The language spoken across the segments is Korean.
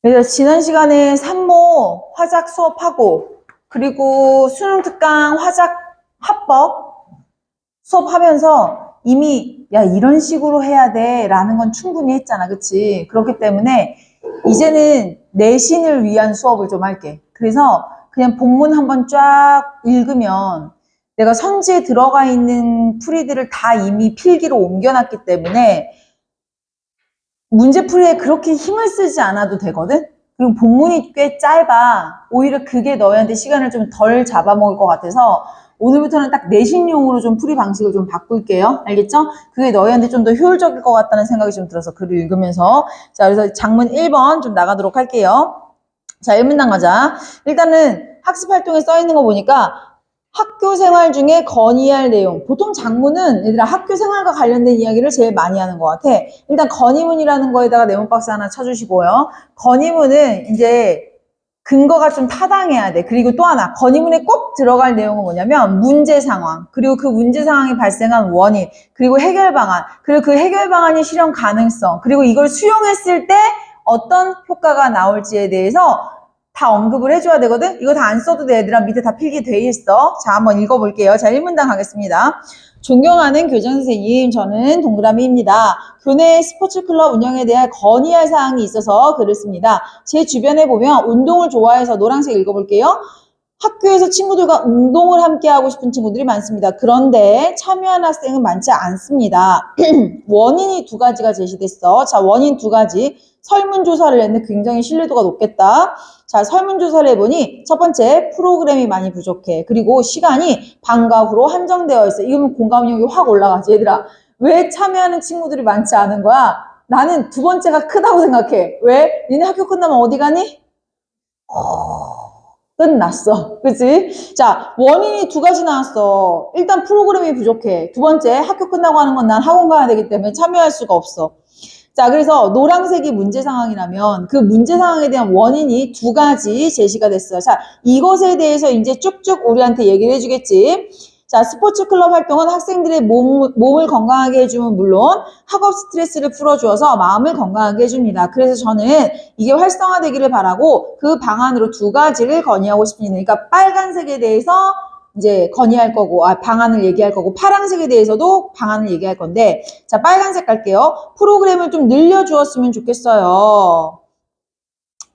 그래서 지난 시간에 산모 화작 수업하고 그리고 수능 특강 화작 합법 수업하면서 이미 야 이런 식으로 해야 돼 라는 건 충분히 했잖아. 그치? 그렇기 때문에 이제는 내신을 위한 수업을 좀 할게. 그래서 그냥 본문 한번 쫙 읽으면 내가 선지에 들어가 있는 풀이들을 다 이미 필기로 옮겨놨기 때문에 문제풀이에 그렇게 힘을 쓰지 않아도 되거든? 그리고 본문이 꽤 짧아. 오히려 그게 너희한테 시간을 좀 덜 잡아먹을 것 같아서 오늘부터는 딱 내신용으로 좀 풀이 방식을 좀 바꿀게요. 알겠죠? 그게 너희한테 좀 더 효율적일 것 같다는 생각이 좀 들어서 글을 읽으면서. 자, 그래서 장문 1번 좀 나가도록 할게요. 자, 1문단 가자. 일단은 학습활동에 써 있는 거 보니까 학교 생활 중에 건의할 내용. 보통 장문은 얘들아 학교 생활과 관련된 이야기를 제일 많이 하는 것 같아. 일단 건의문이라는 거에다가 네모 박스 하나 쳐주시고요. 건의문은 이제 근거가 좀 타당해야 돼. 그리고 또 하나 건의문에 꼭 들어갈 내용은 뭐냐면 문제 상황, 그리고 그 문제 상황이 발생한 원인, 그리고 해결 방안, 그리고 그 해결 방안이 실현 가능성, 그리고 이걸 수용했을 때 어떤 효과가 나올지에 대해서 다 언급을 해줘야 되거든? 이거 다 안 써도 돼, 얘들아. 밑에 다 필기돼 있어. 자, 한번 읽어볼게요. 자, 1문단 가겠습니다. 존경하는 교장선생님, 저는 동그라미입니다. 교내 스포츠클럽 운영에 대해 건의할 사항이 있어서 글을 씁니다. 제 주변에 보면 운동을 좋아해서 노란색 읽어볼게요. 학교에서 친구들과 운동을 함께 하고 싶은 친구들이 많습니다. 그런데 참여한 학생은 많지 않습니다. 원인이 두 가지가 제시됐어. 자, 원인 두 가지. 설문조사를 했는데 굉장히 신뢰도가 높겠다. 자, 설문조사를 해보니 첫 번째, 프로그램이 많이 부족해. 그리고 시간이 방과 후로 한정되어 있어. 이러면 공감력이 확 올라가지. 얘들아, 왜 참여하는 친구들이 많지 않은 거야? 나는 두 번째가 크다고 생각해. 왜? 니네 학교 끝나면 어디 가니? 끝났어. 그치? 자, 원인이 두 가지 나왔어. 일단 프로그램이 부족해. 두 번째, 학교 끝나고 하는 건 난 학원 가야 되기 때문에 참여할 수가 없어. 자, 그래서 노란색이 문제 상황이라면 그 문제 상황에 대한 원인이 두 가지 제시가 됐어요. 자, 이것에 대해서 이제 쭉쭉 우리한테 얘기를 해주겠지. 자, 스포츠 클럽 활동은 학생들의 몸을 건강하게 해주면 물론 학업 스트레스를 풀어주어서 마음을 건강하게 해줍니다. 그래서 저는 이게 활성화되기를 바라고 그 방안으로 두 가지를 건의하고 싶습니다. 그러니까 빨간색에 대해서 이제 건의할 거고, 방안을 얘기할 거고, 파란색에 대해서도 방안을 얘기할 건데, 자, 빨간색 갈게요. 프로그램을 좀 늘려주었으면 좋겠어요.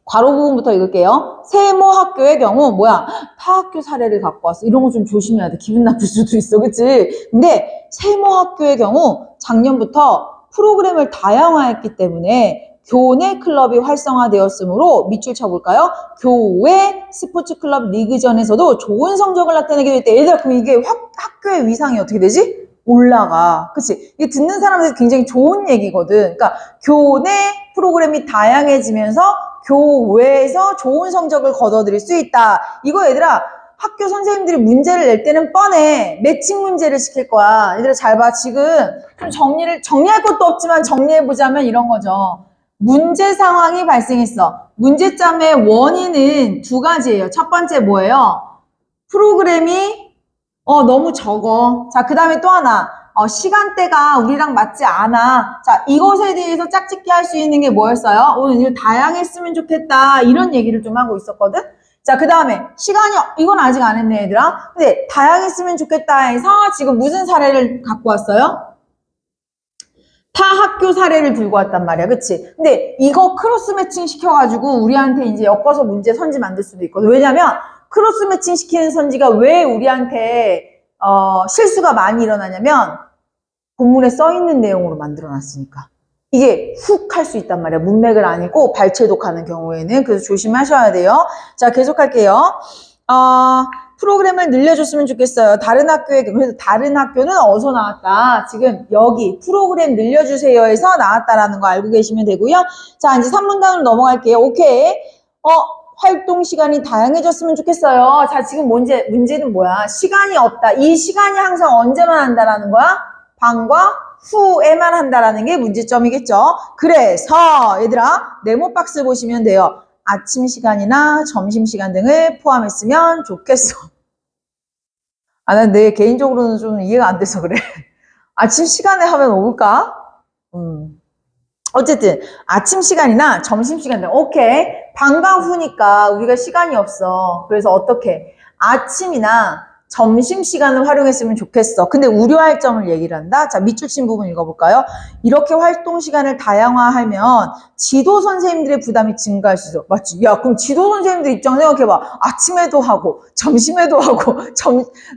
괄호 부분부터 읽을게요. 세모 학교의 경우 뭐야? 타학교 사례를 갖고 왔어. 이런 거 좀 조심해야 돼. 기분 나쁠 수도 있어. 그치? 근데 세모 학교의 경우 작년부터 프로그램을 다양화했기 때문에 교내 클럽이 활성화되었으므로 밑줄 쳐볼까요? 교외 스포츠 클럽 리그전에서도 좋은 성적을 나타내게 됐대. 얘들아, 그럼 이게 학교의 위상이 어떻게 되지? 올라가. 그치? 이게 듣는 사람한테 굉장히 좋은 얘기거든. 그러니까 교내 프로그램이 다양해지면서 교외에서 좋은 성적을 거둬들일 수 있다. 이거 얘들아, 학교 선생님들이 문제를 낼 때는 뻔해. 매칭 문제를 시킬 거야. 얘들아 잘 봐. 지금 좀 정리할 것도 없지만 정리해보자면 이런 거죠. 문제 상황이 발생했어. 문제점의 원인은 두 가지예요. 첫 번째 뭐예요? 프로그램이 너무 적어. 자, 그 다음에 또 하나. 시간대가 우리랑 맞지 않아. 자, 이것에 대해서 짝짓기 할 수 있는 게 뭐였어요? 오늘 일 다양했으면 좋겠다. 이런 얘기를 좀 하고 있었거든? 자, 그 다음에 시간이, 이건 아직 안 했네, 얘들아. 근데 다양했으면 좋겠다 해서 지금 무슨 사례를 갖고 왔어요? 타 학교 사례를 들고 왔단 말이야. 그치? 근데 이거 크로스 매칭 시켜가지고 우리한테 이제 엮어서 문제 선지 만들 수도 있거든. 왜냐면 크로스 매칭 시키는 선지가 왜 우리한테 실수가 많이 일어나냐면 본문에 써 있는 내용으로 만들어 놨으니까. 이게 훅 할 수 있단 말이야. 문맥을 안 읽고 발췌독하는 경우에는. 그래서 조심하셔야 돼요. 자, 계속할게요. 프로그램을 늘려줬으면 좋겠어요. 다른 학교에, 그래서 다른 학교는 어디서 나왔다? 지금 여기 프로그램 늘려주세요 해서 나왔다라는 거 알고 계시면 되고요. 자, 이제 3문단으로 넘어갈게요. 오케이. 활동 시간이 다양해졌으면 좋겠어요. 자, 지금 문제는 뭐야? 시간이 없다. 이 시간이 항상 언제만 한다라는 거야? 방과 후에만 한다라는 게 문제점이겠죠. 그래서 얘들아, 네모 박스 보시면 돼요. 아침 시간이나 점심 시간 등을 포함했으면 좋겠어. 난 내 개인적으로는 좀 이해가 안 돼서 그래. 아침 시간에 하면 올까? 어쨌든 아침 시간이나 점심 시간, 오케이. 방과 후니까 우리가 시간이 없어. 그래서 어떻게? 아침이나 점심 시간을 활용했으면 좋겠어. 근데 우려할 점을 얘기를 한다. 자, 밑줄 친 부분 읽어볼까요? 이렇게 활동 시간을 다양화하면 지도 선생님들의 부담이 증가할 수 있어. 맞지? 야, 그럼 지도 선생님들 입장 생각해봐. 아침에도 하고, 점심에도 하고,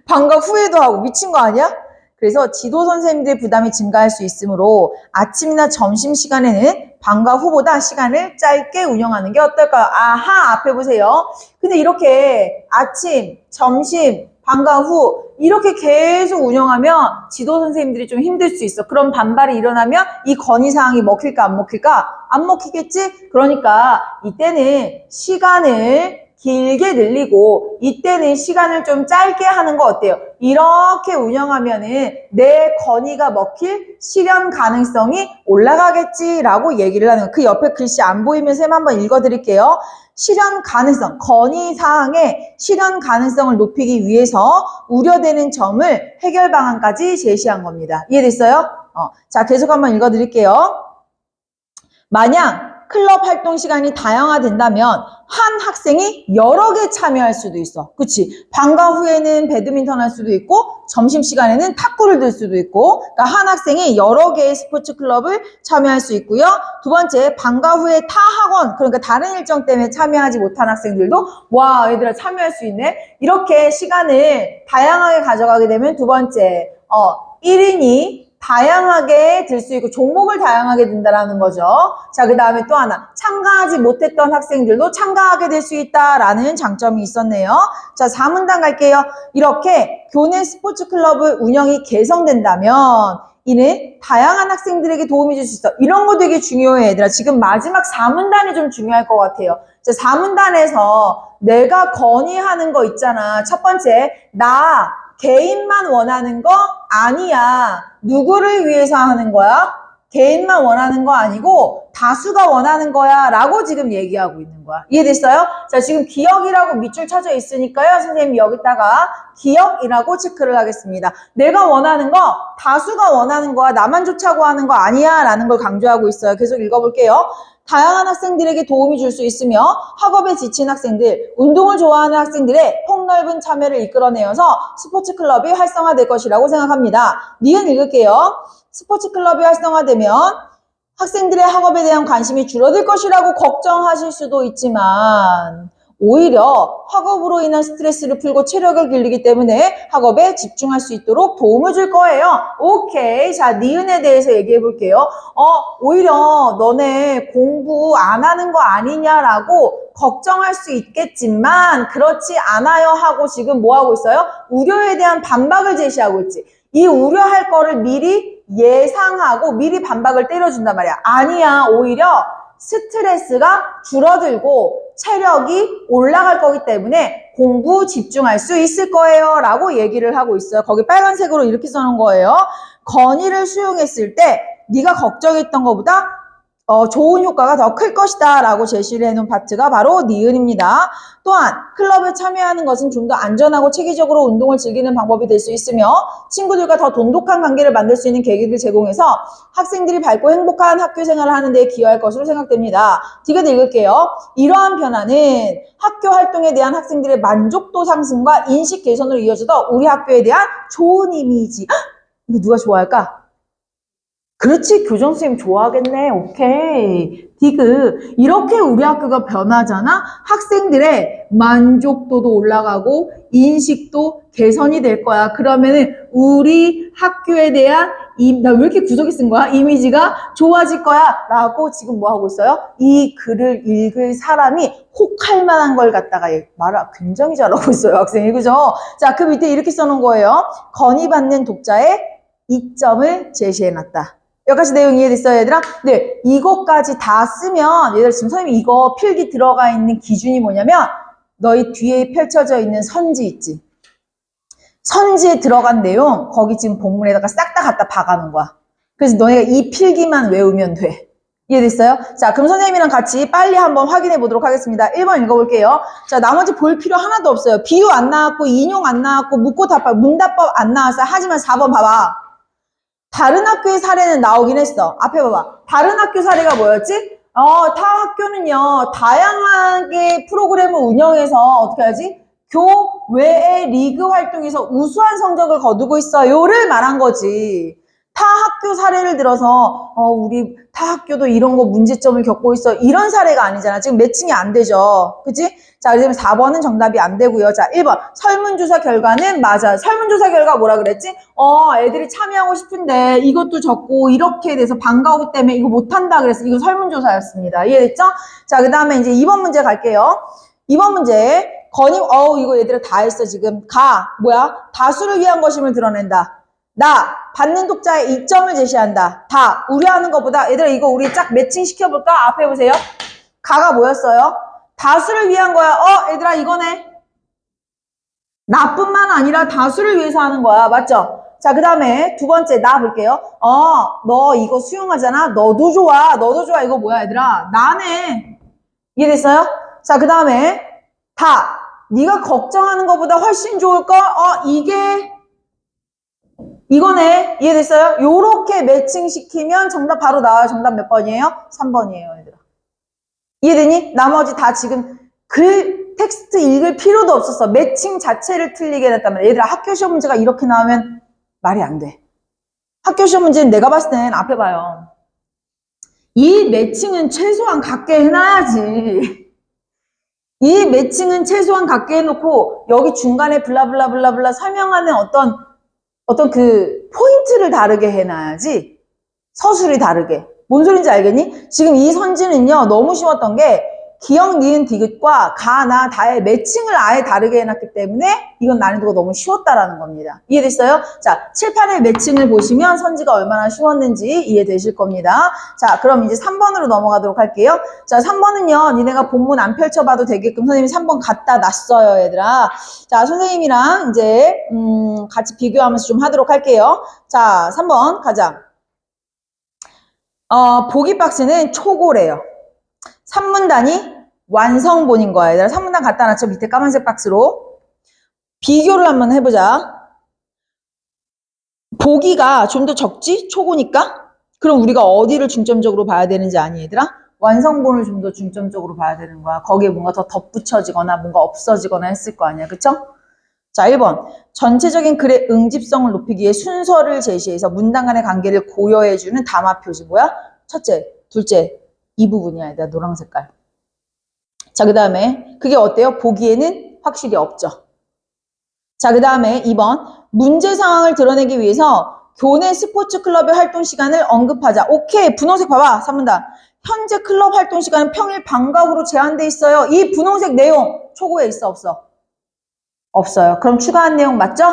방과 후에도 하고, 미친 거 아니야? 그래서 지도 선생님들의 부담이 증가할 수 있으므로 아침이나 점심 시간에는 방과 후보다 시간을 짧게 운영하는 게 어떨까요? 아하, 앞에 보세요. 근데 이렇게 아침, 점심, 방과 후 이렇게 계속 운영하면 지도 선생님들이 좀 힘들 수 있어. 그럼 반발이 일어나면 이 건의사항이 먹힐까 안 먹힐까? 안 먹히겠지? 그러니까 이때는 시간을 길게 늘리고 이때는 시간을 좀 짧게 하는 거 어때요? 이렇게 운영하면은 내 건의가 먹힐 실현 가능성이 올라가겠지라고 얘기를 하는 거예요. 그 옆에 글씨 안 보이면 쌤 한번 읽어드릴게요. 실현 가능성, 건의 사항의 실현 가능성을 높이기 위해서 우려되는 점을 해결 방안까지 제시한 겁니다. 이해됐어요? 자, 계속 한번 읽어드릴게요. 만약 클럽 활동 시간이 다양화된다면 한 학생이 여러 개 참여할 수도 있어. 그치? 방과 후에는 배드민턴 할 수도 있고 점심시간에는 탁구를 들 수도 있고 그러니까 한 학생이 여러 개의 스포츠 클럽을 참여할 수 있고요. 두 번째, 방과 후에 타 학원, 그러니까 다른 일정 때문에 참여하지 못한 학생들도 와, 얘들아 참여할 수 있네. 이렇게 시간을 다양하게 가져가게 되면 두 번째, 1인이 다양하게 들 수 있고 종목을 다양하게 든다라는 거죠. 자, 그 다음에 또 하나, 참가하지 못했던 학생들도 참가하게 될 수 있다라는 장점이 있었네요. 자, 4문단 갈게요. 이렇게 교내 스포츠 클럽의 운영이 개선된다면 이는 다양한 학생들에게 도움이 줄 수 있어. 이런 거 되게 중요해, 얘들아. 지금 마지막 4문단이 좀 중요할 것 같아요. 자, 4문단에서 내가 건의하는 거 있잖아. 첫 번째, 나 개인만 원하는 거 아니야. 누구를 위해서 하는 거야? 개인만 원하는 거 아니고 다수가 원하는 거야 라고 지금 얘기하고 있는 거야. 이해됐어요? 자, 지금 기억이라고 밑줄 쳐져 있으니까요. 선생님이 여기다가 기억이라고 체크를 하겠습니다. 내가 원하는 거 다수가 원하는 거야. 나만 좋자고 하는 거 아니야 라는 걸 강조하고 있어요. 계속 읽어볼게요. 다양한 학생들에게 도움이 줄 수 있으며 학업에 지친 학생들, 운동을 좋아하는 학생들의 폭넓은 참여를 이끌어내어서 스포츠 클럽이 활성화될 것이라고 생각합니다. 니은 읽을게요. 스포츠 클럽이 활성화되면 학생들의 학업에 대한 관심이 줄어들 것이라고 걱정하실 수도 있지만 오히려 학업으로 인한 스트레스를 풀고 체력을 길리기 때문에 학업에 집중할 수 있도록 도움을 줄 거예요. 오케이. 자, 니은에 대해서 얘기해 볼게요. 오히려 너네 공부 안 하는 거 아니냐라고 걱정할 수 있겠지만 그렇지 않아요 하고 지금 뭐 하고 있어요? 우려에 대한 반박을 제시하고 있지. 이 우려할 거를 미리 예상하고 미리 반박을 때려준단 말이야. 아니야. 오히려 스트레스가 줄어들고 체력이 올라갈 거기 때문에 공부 집중할 수 있을 거예요 라고 얘기를 하고 있어요. 거기 빨간색으로 이렇게 써놓은 거예요. 건의를 수용했을 때 네가 걱정했던 것보다 좋은 효과가 더 클 것이다 라고 제시를 해놓은 파트가 바로 니은입니다. 또한 클럽에 참여하는 것은 좀 더 안전하고 체계적으로 운동을 즐기는 방법이 될 수 있으며 친구들과 더 돈독한 관계를 만들 수 있는 계기를 제공해서 학생들이 밝고 행복한 학교 생활을 하는 데 기여할 것으로 생각됩니다. 디귿 읽을게요. 이러한 변화는 학교 활동에 대한 학생들의 만족도 상승과 인식 개선으로 이어져서 우리 학교에 대한 좋은 이미지. 이거 누가 좋아할까? 그렇지, 교정선생님 좋아하겠네. 오케이. 디귿. 이렇게 우리 학교가 변하잖아? 학생들의 만족도도 올라가고 인식도 개선이 될 거야. 그러면은 우리 학교에 대한 나 왜 이렇게 구석에 쓴 거야? 이미지가 좋아질 거야. 라고 지금 뭐 하고 있어요? 이 글을 읽을 사람이 혹할 만한 걸 갖다가 말을 굉장히 잘하고 있어요. 학생이. 그죠? 자, 그 밑에 이렇게 써놓은 거예요. 건의받는 독자의 이점을 제시해놨다. 여기까지 내용 이해됐어요, 얘들아? 네, 이것까지 다 쓰면, 얘들아, 지금 선생님이 이거 필기 들어가 있는 기준이 뭐냐면, 너희 뒤에 펼쳐져 있는 선지 있지? 선지에 들어간 내용, 거기 지금 본문에다가 싹 다 갖다 박아놓은 거야. 그래서 너희가 이 필기만 외우면 돼. 이해됐어요? 자, 그럼 선생님이랑 같이 빨리 한번 확인해 보도록 하겠습니다. 1번 읽어볼게요. 자, 나머지 볼 필요 하나도 없어요. 비유 안 나왔고, 인용 안 나왔고, 묻고 답법, 문답법 안 나왔어요. 하지만 4번 봐봐. 다른 학교의 사례는 나오긴 했어. 앞에 봐봐. 다른 학교 사례가 뭐였지? 타 학교는요, 다양하게 프로그램을 운영해서 어떻게 하지? 교외의 리그 활동에서 우수한 성적을 거두고 있어요를 말한 거지. 타 학교 사례를 들어서 우리 타 학교도 이런 거 문제점을 겪고 있어. 이런 사례가 아니잖아. 지금 매칭이 안 되죠. 그치? 자, 그러면 4번은 정답이 안 되고요. 자, 1번. 설문조사 결과는 맞아. 설문조사 결과 뭐라 그랬지? 애들이 참여하고 싶은데 이것도 적고 이렇게 돼서 방과후 때문에 이거 못한다 그랬어. 이거 설문조사였습니다. 이해됐죠? 자, 그 다음에 이제 2번 문제 갈게요. 2번 문제. 이거 얘들아 다 했어, 지금. 뭐야? 다수를 위한 것임을 드러낸다. 받는 독자의 이점을 제시한다. 우려하는 것보다, 얘들아 이거 우리 쫙 매칭 시켜볼까? 앞에 보세요. 가가 뭐였어요? 다수를 위한 거야. 얘들아 이거네. 나뿐만 아니라 다수를 위해서 하는 거야. 맞죠? 자, 그 다음에 두 번째 나 볼게요. 너 이거 수용하잖아. 너도 좋아. 너도 좋아. 이거 뭐야 얘들아? 나네. 이해됐어요? 자, 그 다음에 네가 걱정하는 것보다 훨씬 좋을 거. 이거네. 이해됐어요? 요렇게 매칭시키면 정답 바로 나와요. 정답 몇 번이에요? 3번이에요, 얘들아. 이해되니? 나머지 다 지금 텍스트 읽을 필요도 없었어. 매칭 자체를 틀리게 했단 말이야. 얘들아, 학교 시험 문제가 이렇게 나오면 말이 안 돼. 학교 시험 문제는 내가 봤을 땐 앞에 봐요. 이 매칭은 최소한 갖게 해놔야지. 이 매칭은 최소한 갖게 해놓고 여기 중간에 블라블라블라블라 설명하는 어떤 그 포인트를 다르게 해놔야지. 서술이 다르게. 뭔 소린지 알겠니? 지금 이 선지는요, 너무 쉬웠던 게 기역, 니은, 디귿과 가, 나, 다의 매칭을 아예 다르게 해놨기 때문에 이건 난이도가 너무 쉬웠다라는 겁니다. 이해됐어요? 자, 칠판의 매칭을 보시면 선지가 얼마나 쉬웠는지 이해되실 겁니다. 자, 그럼 이제 3번으로 넘어가도록 할게요. 자, 3번은요, 니네가 본문 안 펼쳐봐도 되게끔 선생님이 3번 갖다 놨어요, 얘들아. 자, 선생님이랑 이제 같이 비교하면서 좀 하도록 할게요. 자, 3번 가자. 보기 박스는 초고래요. 3문단이 완성본인 거야. 얘들아, 3문단 갖다 놨죠? 밑에 까만색 박스로. 비교를 한번 해보자. 보기가 좀 더 적지? 초고니까? 그럼 우리가 어디를 중점적으로 봐야 되는지 아니, 얘들아? 완성본을 좀 더 중점적으로 봐야 되는 거야. 거기에 뭔가 더 덧붙여지거나 뭔가 없어지거나 했을 거 아니야. 그쵸? 자, 1번. 전체적인 글의 응집성을 높이기 위해 순서를 제시해서 문단 간의 관계를 고려해주는 담화 표시. 뭐야? 첫째, 둘째, 이 부분이야. 얘들아, 노란 색깔. 자, 그 다음에 그게 어때요? 보기에는 확실히 없죠. 자, 그 다음에 2번. 문제 상황을 드러내기 위해서 교내 스포츠 클럽의 활동 시간을 언급하자. 오케이. 분홍색 봐봐. 3문단. 현재 클럽 활동 시간은 평일 방과 후로 제한돼 있어요. 이 분홍색 내용 초고에 있어, 없어? 없어요. 그럼 추가한 내용 맞죠?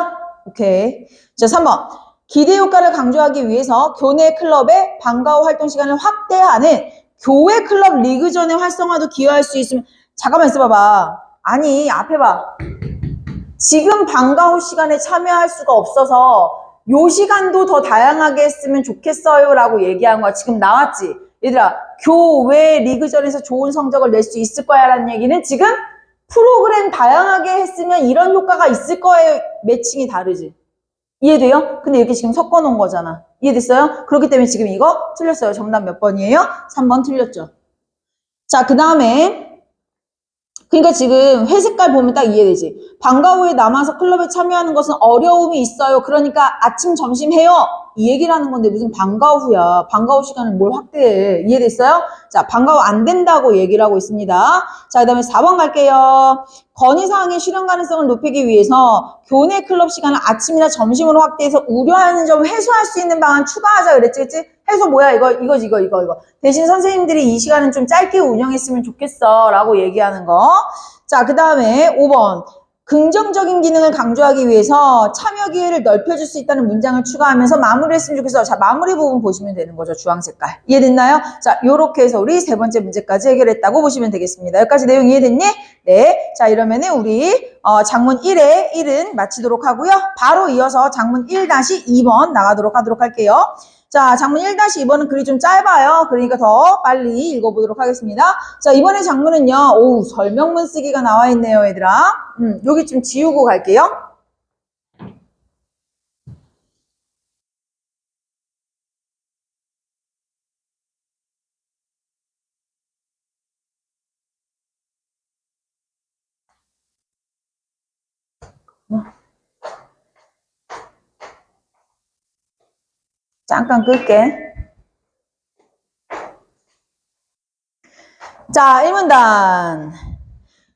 오케이. 자, 3번. 기대 효과를 강조하기 위해서 교내 클럽의 방과 후 활동 시간을 확대하는 교회 클럽 리그전의 활성화도 기여할 수 있으면, 잠깐만 있어봐봐. 아니, 앞에 봐. 지금 방과 후 시간에 참여할 수가 없어서 요 시간도 더 다양하게 했으면 좋겠어요 라고 얘기한 거야. 지금 나왔지? 얘들아, 교회 리그전에서 좋은 성적을 낼 수 있을 거야 라는 얘기는 지금 프로그램 다양하게 했으면 이런 효과가 있을 거예요. 매칭이 다르지. 이해돼요? 근데 이렇게 지금 섞어놓은 거잖아. 이해됐어요? 그렇기 때문에 지금 이거 틀렸어요. 정답 몇 번이에요? 3번 틀렸죠. 자, 그 다음에 그러니까 지금 회색깔 보면 딱 이해되지. 방과 후에 남아서 클럽에 참여하는 것은 어려움이 있어요. 그러니까 아침, 점심 해요. 이 얘기를 하는 건데 무슨 방과 후야. 방과 후 시간을 뭘 확대해. 이해됐어요? 자, 방과 후 안 된다고 얘기를 하고 있습니다. 자, 그 다음에 4번 갈게요. 건의사항의 실현 가능성을 높이기 위해서 교내 클럽 시간을 아침이나 점심으로 확대해서 우려하는 점을 해소할 수 있는 방안 추가하자 그랬지, 그치? 해소 뭐야? 이거지. 대신 선생님들이 이 시간은 좀 짧게 운영했으면 좋겠어. 라고 얘기하는 거. 자, 그 다음에 5번. 긍정적인 기능을 강조하기 위해서 참여 기회를 넓혀줄 수 있다는 문장을 추가하면서 마무리했으면 좋겠어. 자, 마무리 부분 보시면 되는 거죠. 주황 색깔. 이해됐나요? 자, 요렇게 해서 우리 세 번째 문제까지 해결했다고 보시면 되겠습니다. 여기까지 내용 이해됐니? 네. 자, 이러면은 우리 장문 1의 1은 마치도록 하고요. 바로 이어서 장문 1-2번 나가도록 하도록 할게요. 자, 장문 1-2번은 글이 좀 짧아요. 그러니까 더 빨리 읽어보도록 하겠습니다. 자, 이번에 장문은요. 설명문 쓰기가 나와 있네요, 얘들아. 여기 좀 지우고 갈게요. 잠깐 끌게. 자, 1문단.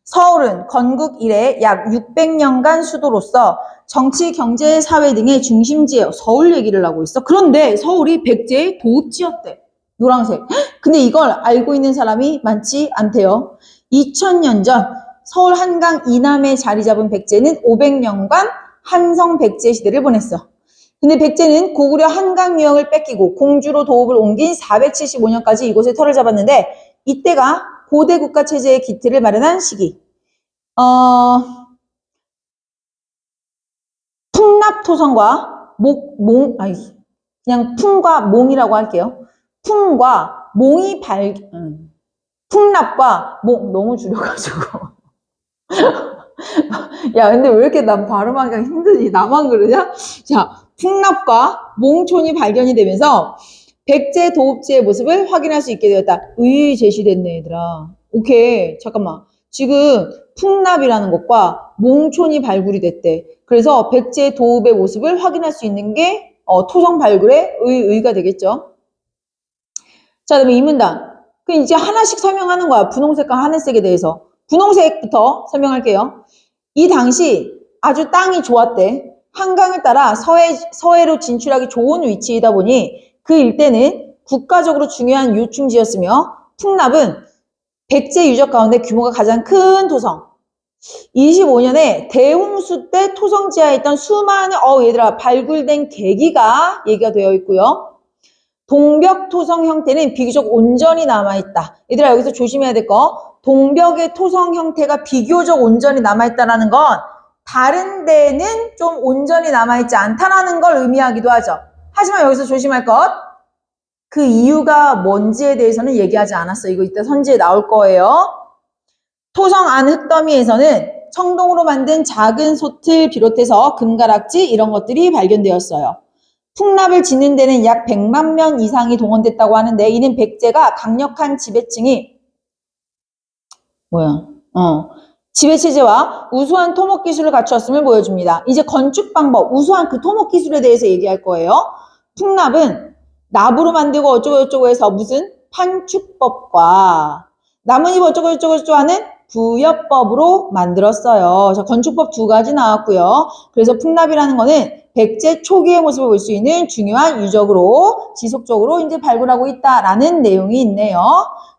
서울은 건국 이래 약 600년간 수도로서 정치, 경제, 사회 등의 중심지예요. 서울 얘기를 하고 있어. 그런데 서울이 백제의 도읍지였대. 노란색. 근데 이걸 알고 있는 사람이 많지 않대요. 2000년 전 서울 한강 이남에 자리 잡은 백제는 500년간 한성 백제 시대를 보냈어. 근데 백제는 고구려 한강 유역을 뺏기고 공주로 도읍을 옮긴 475년까지 이곳에 터를 잡았는데 이때가 고대 국가 체제의 기틀을 마련한 시기. 풍납토성과 그냥 풍과 몽이라고 할게요. 풍과 몽이 풍납과 몽, 너무 줄여가지고. 야, 근데 왜 이렇게 난 발음하기가 힘드지? 나만 그러냐? 자, 풍납과 몽촌이 발견이 되면서 백제 도읍지의 모습을 확인할 수 있게 되었다. 제시됐네, 얘들아. 오케이, 잠깐만. 지금 풍납이라는 것과 몽촌이 발굴이 됐대. 그래서 백제 도읍의 모습을 확인할 수 있는 게 토성 발굴의 의가 되겠죠. 자, 그다음에 이 문단. 그 이제 하나씩 설명하는 거야. 분홍색과 하늘색에 대해서. 분홍색부터 설명할게요. 이 당시 아주 땅이 좋았대. 한강을 따라 서해로 진출하기 좋은 위치이다 보니 그 일대는 국가적으로 중요한 요충지였으며 풍납은 백제 유적 가운데 규모가 가장 큰 토성. 25년에 대홍수 때 토성지하에 있던 수많은 얘들아 발굴된 계기가 얘기가 되어 있고요. 동벽 토성 형태는 비교적 온전히 남아있다. 얘들아 여기서 조심해야 될 거. 동벽의 토성 형태가 비교적 온전히 남아있다는 건 다른 데는 좀 온전히 남아있지 않다라는 걸 의미하기도 하죠. 하지만 여기서 조심할 것. 그 이유가 뭔지에 대해서는 얘기하지 않았어. 이거 이따 선지에 나올 거예요. 토성 안 흙더미에서는 청동으로 만든 작은 솥을 비롯해서 금가락지 이런 것들이 발견되었어요. 풍납을 짓는 데는 약 100만 명 이상이 동원됐다고 하는데 이는 백제가 강력한 지배층이 지배체제와 우수한 토목 기술을 갖추었음을 보여줍니다. 이제 건축 방법, 우수한 그 토목 기술에 대해서 얘기할 거예요. 풍납은 나무로 만들고 어쩌고저쩌고 해서 무슨 판축법과 나뭇잎 어쩌고저쩌고 하는 부여법으로 만들었어요. 자, 건축법 2가지 나왔고요. 그래서 풍납이라는 거는 백제 초기의 모습을 볼 수 있는 중요한 유적으로 지속적으로 이제 발굴하고 있다라는 내용이 있네요.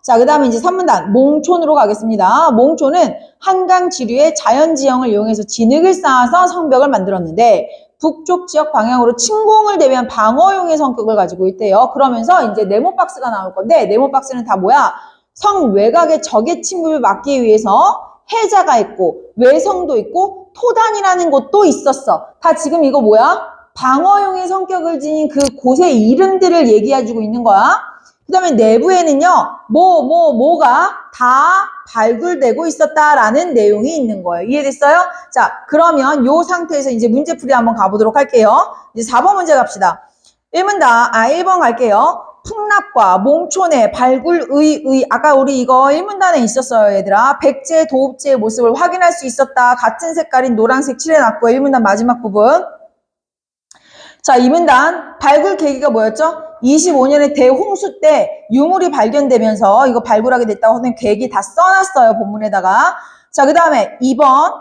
자, 그 다음에 이제 3문단 몽촌으로 가겠습니다. 몽촌은 한강 지류의 자연지형을 이용해서 진흙을 쌓아서 성벽을 만들었는데 북쪽 지역 방향으로 침공을 대비한 방어용의 성격을 가지고 있대요. 그러면서 이제 네모박스가 나올 건데 네모박스는 다 뭐야? 성 외곽의 적의 침입을 막기 위해서 해자가 있고 외성도 있고 토단이라는 곳도 있었어. 다 지금 이거 뭐야? 방어용의 성격을 지닌 그 곳의 이름들을 얘기해주고 있는 거야. 그 다음에 내부에는요. 뭐가 다 발굴되고 있었다라는 내용이 있는 거예요. 이해됐어요? 자, 그러면 이 상태에서 이제 문제풀이 한번 가보도록 할게요. 이제 4번 문제 갑시다. 1번 갈게요. 풍납과 몽촌의 발굴 아까 우리 이거 1문단에 있었어요, 얘들아. 백제 도읍지의 모습을 확인할 수 있었다. 같은 색깔인 노란색 칠해놨고요. 1문단 마지막 부분. 자, 2문단 발굴 계기가 뭐였죠? 25년에 대홍수 때 유물이 발견되면서 이거 발굴하게 됐다고 하는 계기 다 써놨어요, 본문에다가. 자, 그 다음에 2번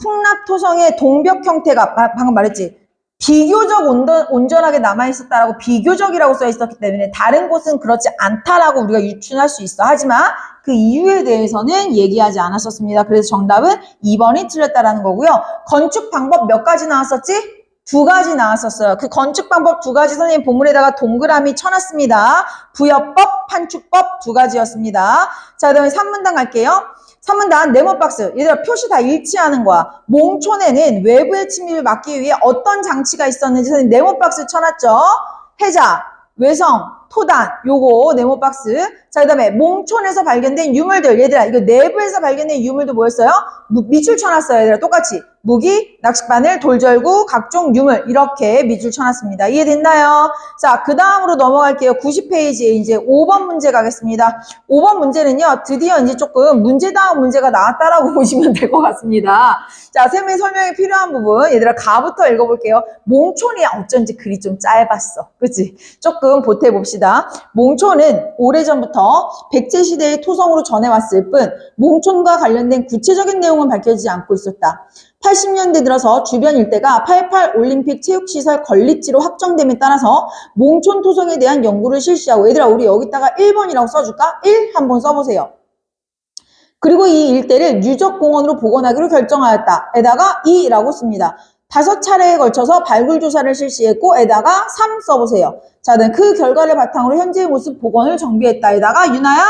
풍납토성의 동벽 형태가 방금 말했지. 비교적 온전하게 남아있었다라고 비교적이라고 써있었기 때문에 다른 곳은 그렇지 않다라고 우리가 유추할 수 있어. 하지만 그 이유에 대해서는 얘기하지 않았었습니다. 그래서 정답은 2번이 틀렸다라는 거고요. 건축 방법 몇 가지 나왔었지? 2가지 나왔었어요. 그 건축 방법 2가지 선생님 본문에다가 동그라미 쳐놨습니다. 부여법, 판축법 2가지였습니다. 자, 그 다음에 3문단 갈게요. 3문단 네모박스. 얘들아 표시 다 일치하는 거야. 몽촌에는 외부의 침입을 막기 위해 어떤 장치가 있었는지 선생님 네모박스 쳐놨죠. 해자, 외성, 토단 요거 네모박스. 자, 그 다음에 몽촌에서 발견된 유물들. 얘들아, 이거 내부에서 발견된 유물도 뭐였어요? 밑줄 쳐놨어요. 얘들아, 똑같이. 무기, 낚싯바늘, 돌절구, 각종 유물. 이렇게 밑줄 쳐놨습니다. 이해됐나요? 자, 그 다음으로 넘어갈게요. 90페이지에 이제 5번 문제 가겠습니다. 5번 문제는요, 드디어 이제 조금 문제다운 문제가 나왔다라고 보시면 될 것 같습니다. 자, 쌤의 설명이 필요한 부분. 얘들아, 가부터 읽어볼게요. 몽촌이 어쩐지 글이 좀 짧았어. 그치? 조금 보태봅시다. 몽촌은 오래전부터 백제시대의 토성으로 전해왔을 뿐, 몽촌과 관련된 구체적인 내용은 밝혀지지 않고 있었다. 80년대 들어서 주변 일대가 88 올림픽 체육시설 건립지로 확정됨에 따라서 몽촌 토성에 대한 연구를 실시하고, 얘들아, 우리 여기다가 1번이라고 써줄까? 1 한번 써보세요. 그리고 이 일대를 유적공원으로 복원하기로 결정하였다. 에다가 2라고 씁니다. 5차례에 걸쳐서 발굴 조사를 실시했고, 에다가 3 써보세요. 자, 그 결과를 바탕으로 현재의 모습 복원을 정비했다. 에다가 유나야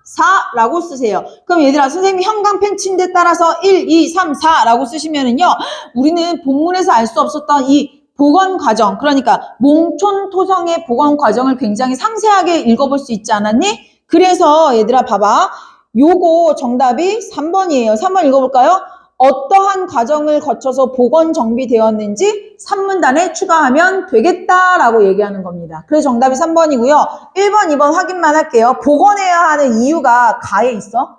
4라고 쓰세요. 그럼 얘들아, 선생님이 형광펜 친 데 따라서 1, 2, 3, 4라고 쓰시면은요, 우리는 본문에서 알 수 없었던 이 복원 과정, 그러니까 몽촌 토성의 복원 과정을 굉장히 상세하게 읽어볼 수 있지 않았니? 그래서 얘들아, 봐봐. 요거 정답이 3번이에요. 3번 읽어볼까요? 어떠한 과정을 거쳐서 복원 정비되었는지 3문단에 추가하면 되겠다라고 얘기하는 겁니다. 그래서 정답이 3번이고요. 1번, 2번 확인만 할게요. 복원해야 하는 이유가 가에 있어?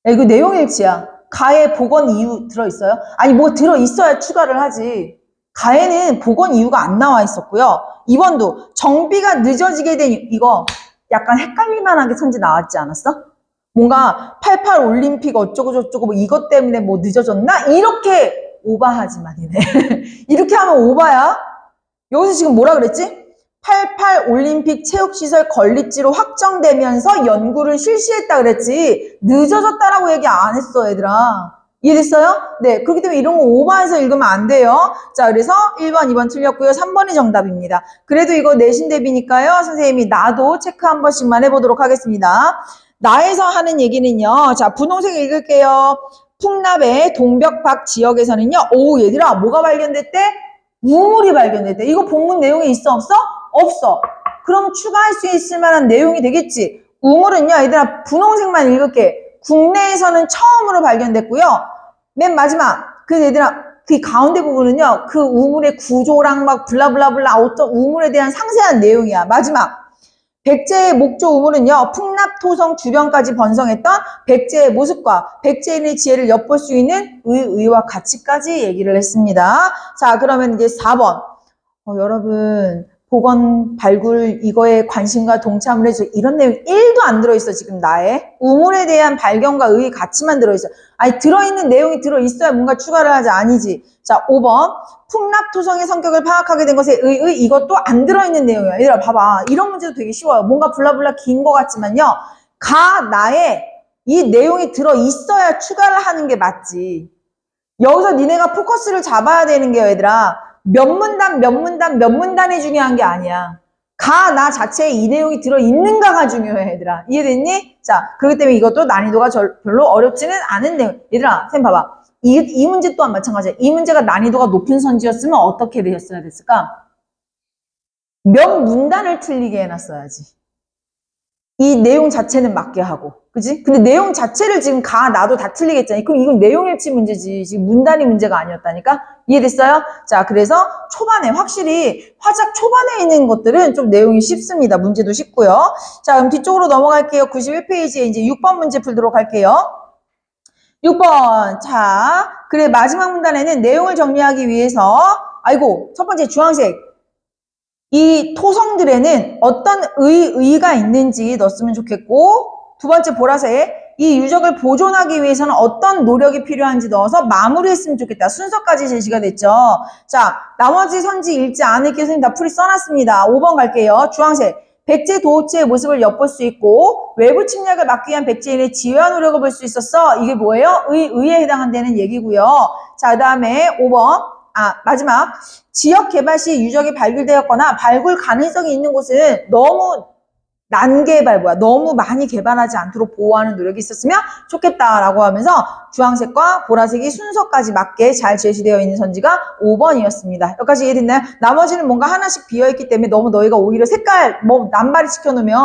야, 이거 내용일치야. 가에 복원 이유 들어있어요? 아니, 뭐 들어있어야 추가를 하지. 가에는 복원 이유가 안 나와 있었고요. 2번도 정비가 늦어지게 된 이거 약간 헷갈릴만하게 선지 나왔지 않았어? 뭔가 88 올림픽 어쩌고 저쩌고 뭐 이것 때문에 뭐 늦어졌나? 이렇게 오바하지만 이네. 이렇게 하면 오바야. 여기서 지금 뭐라 그랬지? 88 올림픽 체육시설 건립지로 확정되면서 연구를 실시했다 그랬지. 늦어졌다라고 얘기 안 했어, 얘들아. 이해됐어요? 네, 그렇기 때문에 이런 거 오바해서 읽으면 안 돼요. 자, 그래서 1번, 2번 틀렸고요. 3번이 정답입니다. 그래도 이거 내신 대비니까요. 선생님이 나도 체크 한 번씩만 해보도록 하겠습니다. 나에서 하는 얘기는요. 자, 분홍색 읽을게요. 풍납의 동벽박 지역에서는요. 오, 얘들아, 뭐가 발견됐대? 우물이 발견됐대. 이거 본문 내용에 있어, 없어? 없어. 그럼 추가할 수 있을 만한 내용이 되겠지. 우물은요, 얘들아, 분홍색만 읽을게. 국내에서는 처음으로 발견됐고요. 맨 마지막, 그 얘들아, 그 가운데 부분은요, 그 우물의 구조랑 막 블라블라블라 어떤 우물에 대한 상세한 내용이야. 마지막. 백제의 목조 우물은요, 풍납토성 주변까지 번성했던 백제의 모습과 백제인의 지혜를 엿볼 수 있는 의와 가치까지 얘기를 했습니다. 자, 그러면 이제 4번. 여러분, 복원, 발굴, 이거에 관심과 동참을 해줘. 이런 내용 1도 안 들어있어, 지금 나에. 우물에 대한 발견과 의의 가치만 들어있어. 아니, 들어있는 내용이 들어있어야 뭔가 추가를 하지, 아니지. 자, 5번. 풍납토성의 성격을 파악하게 된 것에 의의, 이것도 안 들어있는 내용이야. 얘들아, 봐봐. 이런 문제도 되게 쉬워요. 뭔가 블라블라 긴 것 같지만요. 나에 이 내용이 들어있어야 추가를 하는 게 맞지. 여기서 니네가 포커스를 잡아야 되는 게 얘들아. 몇 문단이 중요한 게 아니야. 나 자체에 이 내용이 들어있는가가 중요해, 얘들아. 이해됐니? 자, 그렇기 때문에 이것도 난이도가 별로 어렵지는 않은 내용. 얘들아, 쌤 봐봐. 이 문제 또한 마찬가지야. 이 문제가 난이도가 높은 선지였으면 어떻게 되었어야 됐을까? 몇 문단을 틀리게 해놨어야지. 이 내용 자체는 맞게 하고. 그지? 근데 내용 자체를 지금 나도 다 틀리게 했잖아. 그럼 이건 내용일치 문제지. 지금 문단이 문제가 아니었다니까? 이해됐어요? 자, 그래서 초반에 확실히 화작 초반에 있는 것들은 좀 내용이 쉽습니다. 문제도 쉽고요. 자, 그럼 뒤쪽으로 넘어갈게요. 91페이지에 이제 6번 문제 풀도록 할게요. 6번. 자, 그래, 마지막 문단에는 내용을 정리하기 위해서, 아이고, 첫 번째 주황색. 이 토성들에는 어떤 의의가 있는지 넣었으면 좋겠고, 두 번째 보라색. 이 유적을 보존하기 위해서는 어떤 노력이 필요한지 넣어서 마무리했으면 좋겠다. 순서까지 제시가 됐죠. 자, 나머지 선지 읽지 않을게요. 선생님 다 풀이 써놨습니다. 5번 갈게요. 주황색. 백제 도호체의 모습을 엿볼 수 있고 외부 침략을 막기 위한 백제인의 지혜와 노력을 볼 수 있었어. 이게 뭐예요? 의에 해당한다는 얘기고요. 자, 그 다음에 5번. 마지막. 지역 개발 시 유적이 발굴되었거나 발굴 가능성이 있는 곳은 너무 너무 많이 개발하지 않도록 보호하는 노력이 있었으면 좋겠다라고 하면서 주황색과 보라색이 순서까지 맞게 잘 제시되어 있는 선지가 5번이었습니다. 여기까지 이해됐나요? 나머지는 뭔가 하나씩 비어있기 때문에 너무 너희가 오히려 색깔 남발이 시켜놓으면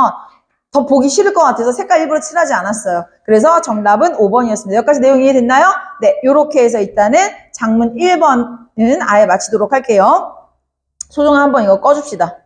더 보기 싫을 것 같아서 색깔 일부러 칠하지 않았어요. 그래서 정답은 5번이었습니다. 여기까지 내용 이해됐나요? 네, 이렇게 해서 일단은 장문 1번은 아예 마치도록 할게요. 소정아 한번 이거 꺼줍시다.